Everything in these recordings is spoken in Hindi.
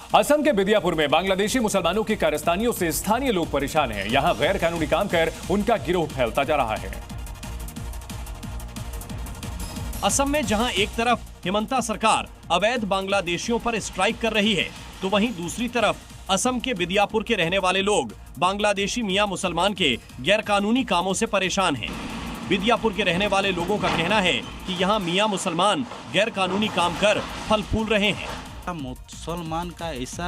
असम के बिदियापुर में बांग्लादेशी मुसलमानों की कारस्तानियों से स्थानीय लोग परेशान हैं। यहां गैर कानूनी काम कर उनका गिरोह फैलता जा रहा है। असम में जहां एक तरफ हिमंता सरकार अवैध बांग्लादेशियों पर स्ट्राइक कर रही है, तो वहीं दूसरी तरफ असम के बिदियापुर के रहने वाले लोग बांग्लादेशी मियां मुसलमान के गैरकानूनी कामों से परेशान हैं। बिदियापुर के रहने वाले लोगों का कहना है कि यहाँ मियां मुसलमान गैरकानूनी काम कर फल फूल रहे हैं। मुसलमान का ऐसा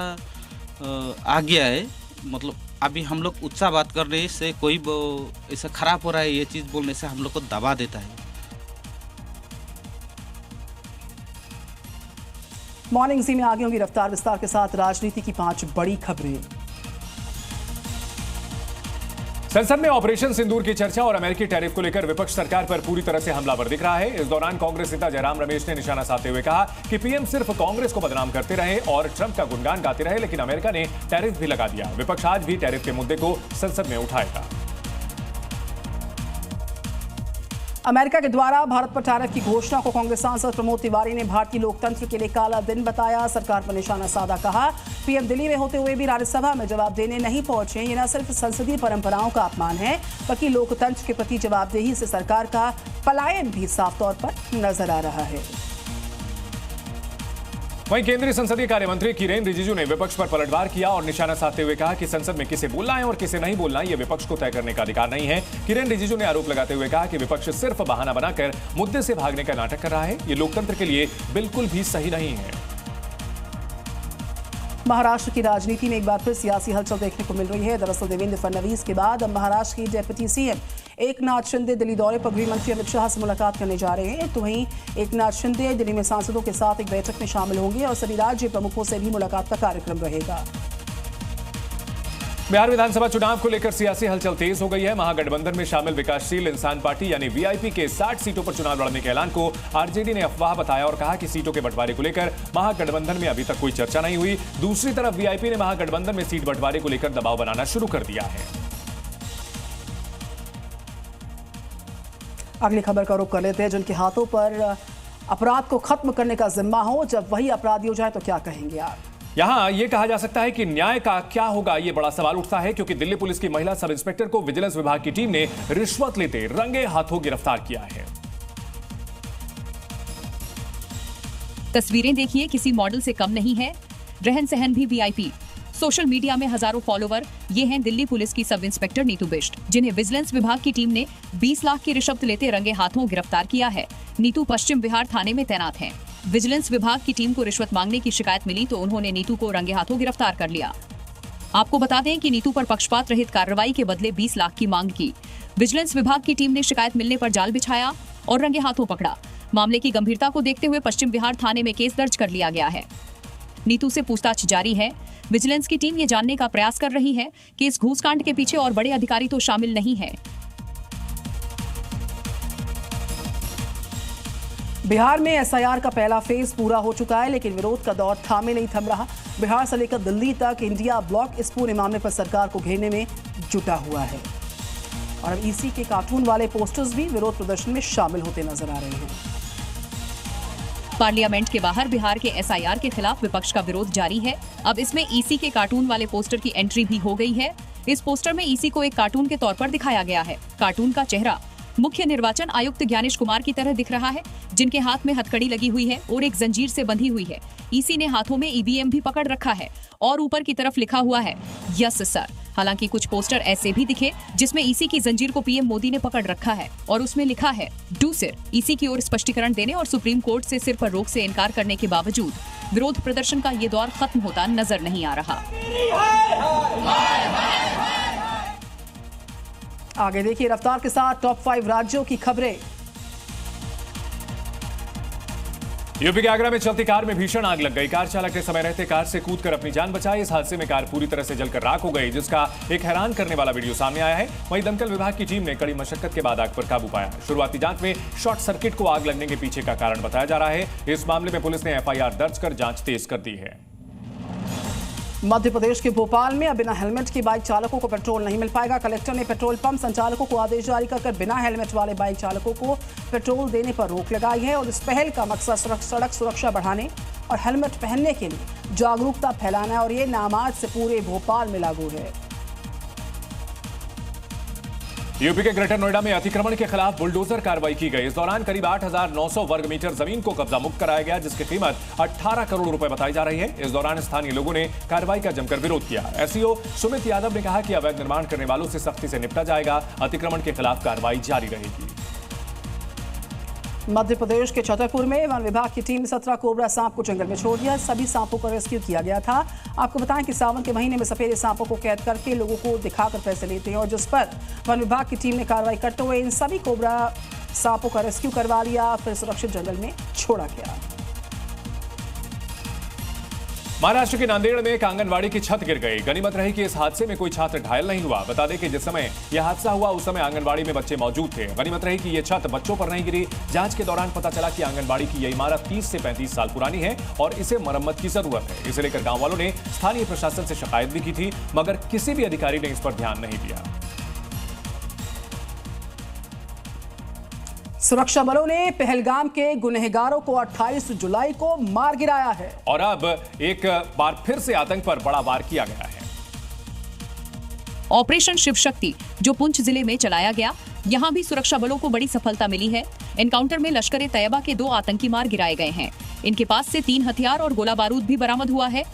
आ गया है, मतलब अभी हम लोग उत्साह बात करने से कोई ऐसा खराब हो रहा है, ये चीज बोलने से हम लोग को दबा देता है। मॉर्निंग सी में आगे होंगी रफ्तार विस्तार के साथ राजनीति की 5 बड़ी खबरें। संसद में ऑपरेशन सिंदूर की चर्चा और अमेरिकी टैरिफ को लेकर विपक्ष सरकार पर पूरी तरह से हमलावर दिख रहा है। इस दौरान कांग्रेस नेता जयराम रमेश ने निशाना साधते हुए कहा कि पीएम सिर्फ कांग्रेस को बदनाम करते रहे और ट्रंप का गुणगान गाते रहे, लेकिन अमेरिका ने टैरिफ भी लगा दिया। विपक्ष आज भी टैरिफ के मुद्दे को संसद में उठाएगा। अमेरिका के द्वारा भारत पर टैरिफ की घोषणा को कांग्रेस सांसद प्रमोद तिवारी ने भारतीय लोकतंत्र के लिए काला दिन बताया। सरकार पर निशाना साधा कहा, पीएम दिल्ली में होते हुए भी राज्यसभा में जवाब देने नहीं पहुंचे। ये न सिर्फ संसदीय परंपराओं का अपमान है, बल्कि लोकतंत्र के प्रति जवाबदेही से सरकार का पलायन भी साफ तौर पर नजर आ रहा है। वहीं केंद्रीय संसदीय कार्य मंत्री किरेन रिजिजू ने विपक्ष पर पलटवार किया और निशाना साधते हुए कहा कि संसद में किसे बोलना है और किसे नहीं बोलना है, यह विपक्ष को तय करने का अधिकार नहीं है। किरेन रिजिजू ने आरोप लगाते हुए कहा कि विपक्ष सिर्फ बहाना बनाकर मुद्दे से भागने का नाटक कर रहा है। यह लोकतंत्र के लिए बिल्कुल भी सही नहीं है। महाराष्ट्र की राजनीति में एक बार फिर सियासी हलचल देखने को मिल रही है। दरअसल देवेंद्र फडणवीस के बाद अब महाराष्ट्र की डेप्यूटी सीएम एकनाथ शिंदे दिल्ली दौरे पर गृह मंत्री अमित शाह से मुलाकात करने जा रहे हैं। तो वहीं एकनाथ शिंदे दिल्ली में सांसदों के साथ एक बैठक में शामिल होंगे और सभी राज्य प्रमुखों से भी मुलाकात का कार्यक्रम रहेगा। बिहार विधानसभा चुनाव को लेकर सियासी हलचल तेज हो गई है। महागठबंधन में शामिल विकासशील इंसान पार्टी यानी वीआईपी के 60 सीटों पर चुनाव लड़ने के ऐलान को आरजेडी ने अफवाह बताया और कहा कि सीटों के बंटवारे को लेकर महागठबंधन में अभी तक कोई चर्चा नहीं हुई। दूसरी तरफ वीआईपी ने महागठबंधन में सीट बंटवारे को लेकर दबाव बनाना शुरू कर दिया है। अगली खबर का रुख कर लेते हैं। जिनके हाथों पर अपराध को खत्म करने का जिम्मा हो, जब वही अपराधी हो जाए तो क्या कहेंगे आप? यहां यह कहा जा सकता है कि न्याय का क्या होगा, यह बड़ा सवाल उठता है, क्योंकि दिल्ली पुलिस की महिला सब इंस्पेक्टर को विजिलेंस विभाग की टीम ने रिश्वत लेते रंगे हाथों गिरफ्तार किया है। तस्वीरें देखिए, किसी मॉडल से कम नहीं है, रहन सहन भी वीआईपी। सोशल मीडिया में हजारों फॉलोवर। ये हैं दिल्ली पुलिस की सब इंस्पेक्टर नीतू बिष्ट, जिन्हें विजिलेंस विभाग की टीम ने 20 लाख की रिश्वत लेते रंगे हाथों गिरफ्तार किया है। नीतू पश्चिम बिहार थाने में तैनात हैं। विजिलेंस विभाग की टीम को रिश्वत मांगने की शिकायत मिली तो उन्होंने नीतू को रंगे हाथों गिरफ्तार कर लिया। आपको बता दें कि नीतू पर पक्षपात रहित कार्रवाई के बदले 20 लाख की मांग की। विजिलेंस विभाग की टीम ने शिकायत मिलने पर जाल बिछाया और रंगे हाथों पकड़ा। मामले की गंभीरता को देखते हुए पश्चिम बिहार थाने में केस दर्ज कर लिया गया है। नीतू से पूछताछ जारी है। विजिलेंस की टीम ये जानने का प्रयास कर रही है कि इस घूसकांड के पीछे और बड़े अधिकारी तो शामिल नहीं है। बिहार में एसआईआर का पहला फेज पूरा हो चुका है, लेकिन विरोध का दौर थामे नहीं थम रहा। बिहार से लेकर दिल्ली तक इंडिया ब्लॉक इस पूरे मामले पर सरकार को घेरने में जुटा हुआ है और अब ईसी के कार्टून वाले पोस्टर्स भी विरोध प्रदर्शन में शामिल होते नजर आ रहे हैं। पार्लियामेंट के बाहर बिहार के एसआईआर के खिलाफ विपक्ष का विरोध जारी है। अब इसमें ईसी के कार्टून वाले पोस्टर की एंट्री भी हो गई है। इस पोस्टर में ईसी को एक कार्टून के तौर पर दिखाया गया है। कार्टून का चेहरा मुख्य निर्वाचन आयुक्त ज्ञानेश कुमार की तरह दिख रहा है, जिनके हाथ में हथकड़ी लगी हुई है और एक जंजीर से बंधी हुई है। ईसी ने हाथों में ईवीएम भी पकड़ रखा है और ऊपर की तरफ लिखा हुआ है यस सर। हालांकि कुछ पोस्टर ऐसे भी दिखे जिसमें ईसी की जंजीर को पीएम मोदी ने पकड़ रखा है और उसमें लिखा है डू सिर। ईसी की ओर स्पष्टीकरण देने और सुप्रीम कोर्ट से सिर पर रोक से इनकार करने के बावजूद विरोध प्रदर्शन का ये दौर खत्म होता नजर नहीं आ रहा। आगे देखिए रफ्तार के साथ टॉप 5 राज्यों की खबरें। यूपी के आगरा में चलती कार में भीषण आग लग गई। कार चालक ने समय रहते कार से कूदकर अपनी जान बचाई। इस हादसे में कार पूरी तरह से जलकर राख हो गई, जिसका एक हैरान करने वाला वीडियो सामने आया है। वहीं दमकल विभाग की टीम ने कड़ी मशक्कत के बाद आग पर काबू पाया। शुरुआती जांच में शॉर्ट सर्किट को आग लगने के पीछे का कारण बताया जा रहा है। इस मामले में पुलिस ने एफआईआर दर्ज कर जांच तेज कर दी है। मध्य प्रदेश के भोपाल में अब बिना हेलमेट के बाइक चालकों को पेट्रोल नहीं मिल पाएगा। कलेक्टर ने पेट्रोल पंप संचालकों को आदेश जारी कर बिना हेलमेट वाले बाइक चालकों को पेट्रोल देने पर रोक लगाई है और इस पहल का मकसद सड़क सुरक्षा बढ़ाने और हेलमेट पहनने के लिए जागरूकता फैलाना है और ये नाम आज से पूरे भोपाल में लागू है। यूपी के ग्रेटर नोएडा में अतिक्रमण के खिलाफ बुलडोजर कार्रवाई की गई। इस दौरान करीब 8,900 वर्ग मीटर जमीन को कब्जा मुक्त कराया गया, जिसकी कीमत 18 करोड़ रुपए बताई जा रही है। इस दौरान स्थानीय लोगों ने कार्रवाई का जमकर विरोध किया। एसईओ सुमित यादव ने कहा कि अवैध निर्माण करने वालों से सख्ती से निपटा जाएगा। अतिक्रमण के खिलाफ कार्रवाई जारी रहेगी। मध्य प्रदेश के छतरपुर में वन विभाग की टीम ने 17 कोबरा सांप को जंगल में छोड़ दिया। सभी सांपों को रेस्क्यू किया गया था। आपको बताएं कि सावन के महीने में सफेद सांपों को कैद करके लोगों को दिखाकर पैसे लेते हैं और जिस पर वन विभाग की टीम ने कार्रवाई करते हुए इन सभी कोबरा सांपों का रेस्क्यू करवा लिया, फिर सुरक्षित जंगल में छोड़ा गया। महाराष्ट्र के नांदेड़ में एक आंगनवाड़ी की छत गिर गई। गनीमत रही कि इस हादसे में कोई छात्र घायल नहीं हुआ। बता दें कि जिस समय यह हादसा हुआ उस समय आंगनवाड़ी में बच्चे मौजूद थे। गनीमत रही कि यह छत बच्चों पर नहीं गिरी। जांच के दौरान पता चला कि आंगनवाड़ी की यह इमारत 30 से 35 साल पुरानी है और इसे मरम्मत की जरूरत है। इसे लेकर गांव वालों ने स्थानीय प्रशासन से शिकायत भी की थी, मगर किसी भी अधिकारी ने इस पर ध्यान नहीं दिया। सुरक्षा बलों ने पहलगाम के गुनहगारों को 28 जुलाई को मार गिराया है और अब एक बार फिर से आतंक पर बड़ा वार किया गया है। ऑपरेशन शिव शक्ति जो पुंछ जिले में चलाया गया, यहां भी सुरक्षा बलों को बड़ी सफलता मिली है। एनकाउंटर में लश्कर ए तैयबा के 2 आतंकी मार गिराए गए हैं। इनके पास से 3 हथियार और गोला बारूद भी बरामद हुआ है।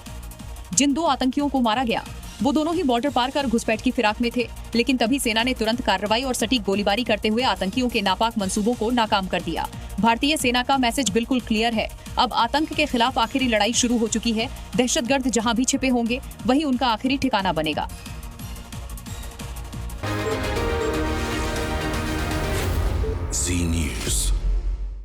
जिन 2 आतंकियों को मारा गया वो दोनों ही बॉर्डर पार कर घुसपैठ की फिराक में थे, लेकिन तभी सेना ने तुरंत कार्रवाई और सटीक गोलीबारी करते हुए आतंकियों के नापाक मंसूबों को नाकाम कर दिया। भारतीय सेना का मैसेज बिल्कुल क्लियर है। अब आतंक के खिलाफ आखिरी लड़ाई शुरू हो चुकी है। दहशतगर्द जहां भी छिपे होंगे वहीं उनका आखिरी ठिकाना बनेगा।